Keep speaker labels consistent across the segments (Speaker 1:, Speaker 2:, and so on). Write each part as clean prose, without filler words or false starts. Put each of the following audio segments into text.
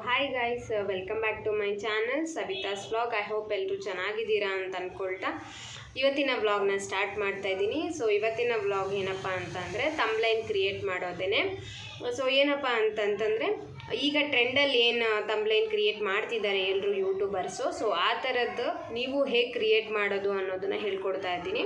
Speaker 1: Hi guys, welcome back to my channel Savita's vlog. I hope ಎಲ್ಲರೂ ಚೆನ್ನಾಗಿದ್ದೀರಾ ಅಂತ ಅಂದ್ಕೊಳ್ತಾ ಇವತ್ತಿನ ವ್ಲಾಗ್ನ ಸ್ಟಾರ್ಟ್ ಮಾಡ್ತಾ ಇದ್ದೀನಿ. ಸೊ ಇವತ್ತಿನ ವ್ಲಾಗ್ ಏನಪ್ಪ ಅಂತಂದರೆ ತಮ್ಲೈನ್ ಕ್ರಿಯೇಟ್ ಮಾಡೋದೇನೆ. ಸೊ ಏನಪ್ಪ ಅಂತಂತಂದರೆ ಈಗ ಟ್ರೆಂಡಲ್ಲಿ ಏನು ತಮ್ಲೈನ್ ಕ್ರಿಯೇಟ್ ಮಾಡ್ತಿದ್ದಾರೆ ಎಲ್ಲರೂ ಯೂಟ್ಯೂಬರ್ಸು, ಸೊ ಆ ಥರದ್ದು ನೀವು ಹೇಗೆ ಕ್ರಿಯೇಟ್ ಮಾಡೋದು ಅನ್ನೋದನ್ನು ಹೇಳ್ಕೊಡ್ತಾ ಇದ್ದೀನಿ.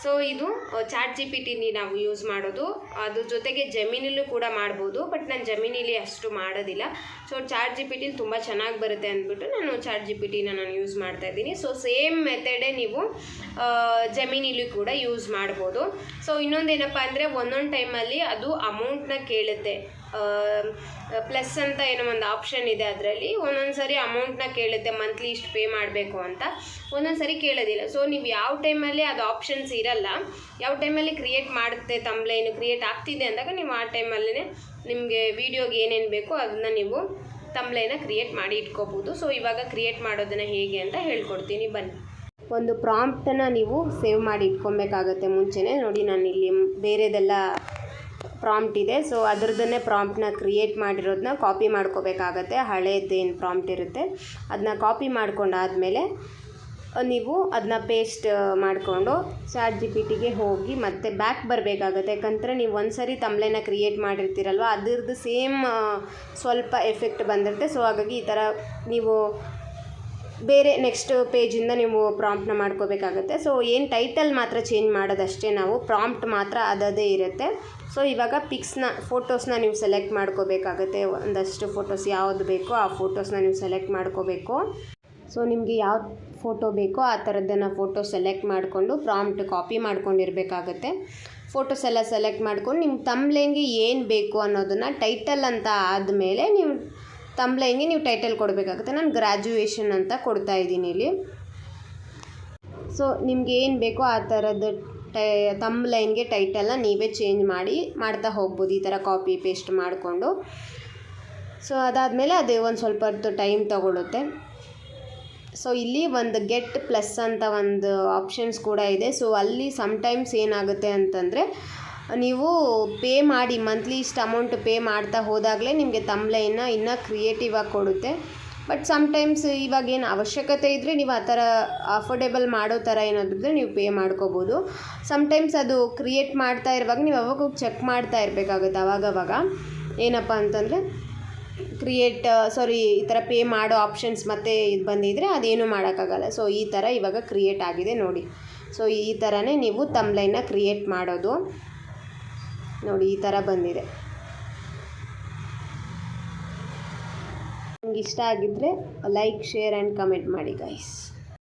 Speaker 1: ಸೊ ಇದು ಚಾಟ್ ಜಿ ಪಿ ಟಿನಿ ನಾವು ಯೂಸ್ ಮಾಡೋದು, ಅದ್ರ ಜೊತೆಗೆ ಜಮೀನಲ್ಲೂ ಕೂಡ ಮಾಡ್ಬೋದು. ಬಟ್ ನಾನು ಜಮೀನಿಲಿ ಅಷ್ಟು ಮಾಡೋದಿಲ್ಲ. ಸೊ ಚಾಟ್ ಜಿ ಪಿ ಟಿಲಿ ತುಂಬ ಚೆನ್ನಾಗಿ ಬರುತ್ತೆ ಅಂದ್ಬಿಟ್ಟು ನಾನು ಚಾಟ್ ಜಿ ಪಿ ಟಿನ ನಾನು ಯೂಸ್ ಮಾಡ್ತಾ ಇದ್ದೀನಿ. ಸೊ ಸೇಮ್ ಮೆಥಡೇ ನೀವು ಜಮೀನಿಲಿ ಕೂಡ ಯೂಸ್ ಮಾಡ್ಬೋದು. ಸೊ ಇನ್ನೊಂದೇನಪ್ಪ ಅಂದರೆ ಒಂದೊಂದು ಟೈಮಲ್ಲಿ ಅದು ಅಮೌಂಟ್ನ ಕೇಳುತ್ತೆ. ಪ್ಲಸ್ ಅಂತ ಏನೋ ಒಂದು ಆಪ್ಷನ್ ಇದೆ, ಅದರಲ್ಲಿ ಒಂದೊಂದು ಸರಿ ಅಮೌಂಟ್ನ ಕೇಳುತ್ತೆ, ಮಂತ್ಲಿ ಇಷ್ಟು ಪೇ ಮಾಡಬೇಕು ಅಂತ. ಒಂದೊಂದು ಸರಿ ಕೇಳೋದಿಲ್ಲ. ಸೊ ನೀವು ಯಾವ ಟೈಮಲ್ಲಿ ಅದು ಆಪ್ಷನ್ಸ್ ಇರಲ್ಲ, ಯಾವ ಟೈಮಲ್ಲಿ ಕ್ರಿಯೇಟ್ ಮಾಡುತ್ತೆ ತಮ್ಲೈನು ಕ್ರಿಯೇಟ್ ಆಗ್ತಿದೆ ಅಂದಾಗ ನೀವು ಆ ಟೈಮಲ್ಲೇ ನಿಮಗೆ ವೀಡಿಯೋಗೆ ಏನೇನು ಬೇಕೋ ಅದನ್ನು ನೀವು ತಮ್ಲೈನ ಕ್ರಿಯೇಟ್ ಮಾಡಿ ಇಟ್ಕೋಬೋದು. ಸೊ ಇವಾಗ ಕ್ರಿಯೇಟ್ ಮಾಡೋದನ್ನು ಹೇಗೆ ಅಂತ ಹೇಳ್ಕೊಡ್ತೀನಿ ಬನ್ನಿ. ಒಂದು ಪ್ರಾಂಪ್ಟನ್ನು ನೀವು ಸೇವ್ ಮಾಡಿ ಇಟ್ಕೊಬೇಕಾಗತ್ತೆ ಮುಂಚೆನೇ. ನೋಡಿ, ನಾನು ಇಲ್ಲಿ ಬೇರೆದೆಲ್ಲ ಪ್ರಾಂಪ್ಟ್ ಇದೆ. ಸೊ ಅದರದನ್ನೇ ಪ್ರಾಂಪ್ಟನ್ನ ಕ್ರಿಯೇಟ್ ಮಾಡಿರೋದನ್ನ ಕಾಪಿ ಮಾಡ್ಕೋಬೇಕಾಗತ್ತೆ. ಹಳೇದೇನು ಪ್ರಾಂಪ್ಟ್ ಇರುತ್ತೆ ಅದನ್ನ ಕಾಪಿ ಮಾಡ್ಕೊಂಡಾದಮೇಲೆ ನೀವು ಅದನ್ನ ಪೇಸ್ಟ್ ಮಾಡಿಕೊಂಡು ಚಾಟ್ ಜಿ ಪಿ ಟಿಗೆ ಹೋಗಿ ಮತ್ತೆ ಬ್ಯಾಕ್ ಬರಬೇಕಾಗತ್ತೆ. ಯಾಕಂದರೆ ನೀವು ಒಂದು ಸರಿ ತಮ್ಲೈನ ಕ್ರಿಯೇಟ್ ಮಾಡಿರ್ತೀರಲ್ವ, ಅದರದ್ದು ಸೇಮ್ ಸ್ವಲ್ಪ ಎಫೆಕ್ಟ್ ಬಂದಿರುತ್ತೆ. ಸೊ ಹಾಗಾಗಿ ಈ ಥರ ನೀವು ಬೇರೆ ನೆಕ್ಸ್ಟ್ ಪೇಜಿಂದ ನೀವು ಪ್ರಾಂಪ್ಟನ್ನ ಮಾಡ್ಕೋಬೇಕಾಗತ್ತೆ. ಸೊ ಏನು ಟೈಟಲ್ ಮಾತ್ರ ಚೇಂಜ್ ಮಾಡೋದಷ್ಟೇ, ನಾವು ಪ್ರಾಂಪ್ಟ್ ಮಾತ್ರ ಅದೇ ಇರುತ್ತೆ. ಸೊ ಇವಾಗ ಫೋಟೋಸ್ನ ನೀವು ಸೆಲೆಕ್ಟ್ ಮಾಡ್ಕೋಬೇಕಾಗತ್ತೆ. ಒಂದಷ್ಟು ಫೋಟೋಸ್ ಯಾವುದು ಬೇಕೋ ಆ ಫೋಟೋಸ್ನ ನೀವು ಸೆಲೆಕ್ಟ್ ಮಾಡ್ಕೋಬೇಕು. ಸೊ ನಿಮಗೆ ಯಾವ ಫೋಟೋ ಬೇಕೋ ಆ ಥರದ್ದನ್ನು ಫೋಟೋ ಸೆಲೆಕ್ಟ್ ಮಾಡಿಕೊಂಡು ಪ್ರಾಂಪ್ಟ್ ಕಾಪಿ ಮಾಡ್ಕೊಂಡಿರಬೇಕಾಗತ್ತೆ. ಫೋಟೋಸ್ ಎಲ್ಲ ಸೆಲೆಕ್ಟ್ ಮಾಡ್ಕೊಂಡು ನಿಮ್ಮ ತಮ್ಲೈನ್ಗೆ ಏನು ಬೇಕು ಅನ್ನೋದನ್ನು ಟೈಟಲ್ ಅಂತ ಆದಮೇಲೆ ನೀವು ತಮ್ಲೈನ್ಗೆ ನೀವು ಟೈಟಲ್ ಕೊಡಬೇಕಾಗುತ್ತೆ. ನಾನು ಗ್ರ್ಯಾಜುಯೇಷನ್ ಅಂತ ಕೊಡ್ತಾ ಇದ್ದೀನಿ ಇಲ್ಲಿ. ಸೊ ನಿಮ್ಗೆ ಏನು ಬೇಕೋ ಆ ಥರದ್ದು ತಮ್ಲೈನ್ಗೆ ಟೈಟಲ್ನ ನೀವೇ ಚೇಂಜ್ ಮಾಡ್ತಾ ಹೋಗ್ಬೋದು, ಈ ಥರ ಕಾಪಿ ಪೇಸ್ಟ್ ಮಾಡಿಕೊಂಡು. ಸೊ ಅದಾದಮೇಲೆ ಅದು ಒಂದು ಸ್ವಲ್ಪ ಹೊತ್ತು ಟೈಮ್ ತಗೊಳ್ಳುತ್ತೆ. ಸೊ ಇಲ್ಲಿ ಒಂದು ಗೆಟ್ ಪ್ಲಸ್ ಅಂತ ಒಂದು ಆಪ್ಷನ್ಸ್ ಕೂಡ ಇದೆ. ಸೊ ಅಲ್ಲಿ ಸಮ್ಟೈಮ್ಸ್ ಏನಾಗುತ್ತೆ ಅಂತಂದರೆ ನೀವು ಪೇ ಮಾಡಿ ಮಂತ್ಲಿ ಇಷ್ಟು ಅಮೌಂಟ್ ಪೇ ಮಾಡ್ತಾ ಹೋದಾಗಲೇ ನಿಮಗೆ ತಮ್ಲೈನ್ನ ಇನ್ನೂ ಕ್ರಿಯೇಟಿವ್ ಆಗಿ ಕೊಡುತ್ತೆ. ಬಟ್ ಸಮ್ಟೈಮ್ಸ್ ಇವಾಗೇನು ಅವಶ್ಯಕತೆ ಇದ್ದರೆ ನೀವು ಆ ಥರ ಅಫೋರ್ಡೆಬಲ್ ಮಾಡೋ ಥರ ಏನಾದರೂ ನೀವು ಪೇ ಮಾಡ್ಕೋಬೋದು. ಸಮ್ಟೈಮ್ಸ್ ಅದು ಕ್ರಿಯೇಟ್ ಮಾಡ್ತಾ ಇರುವಾಗ ನೀವು ಅವಾಗ ಚೆಕ್ ಮಾಡ್ತಾ ಇರಬೇಕಾಗುತ್ತೆ. ಅವಾಗವಾಗ ಏನಪ್ಪ ಅಂತಂದರೆ ಈ ಥರ ಪೇ ಮಾಡೋ ಆಪ್ಷನ್ಸ್ ಮತ್ತೆ ಇದು ಬಂದಿದ್ದರೆ ಅದೇನು ಮಾಡೋಕ್ಕಾಗಲ್ಲ. ಸೊ ಈ ಥರ ಇವಾಗ ಕ್ರಿಯೇಟ್ ಆಗಿದೆ ನೋಡಿ. ಸೊ ಈ ಥರನೇ ನೀವು ತಮ್ಲೈನ್ನ ಕ್ರಿಯೇಟ್ ಮಾಡೋದು. ನೋಡಿ, ಈ ಥರ ಬಂದಿದೆ. ನಿಮ್ಗೆ ಇಷ್ಟ ಆಗಿದ್ದರೆ ಲೈಕ್, ಶೇರ್ ಆ್ಯಂಡ್ ಕಮೆಂಟ್ ಮಾಡಿ ಗೈಸ್.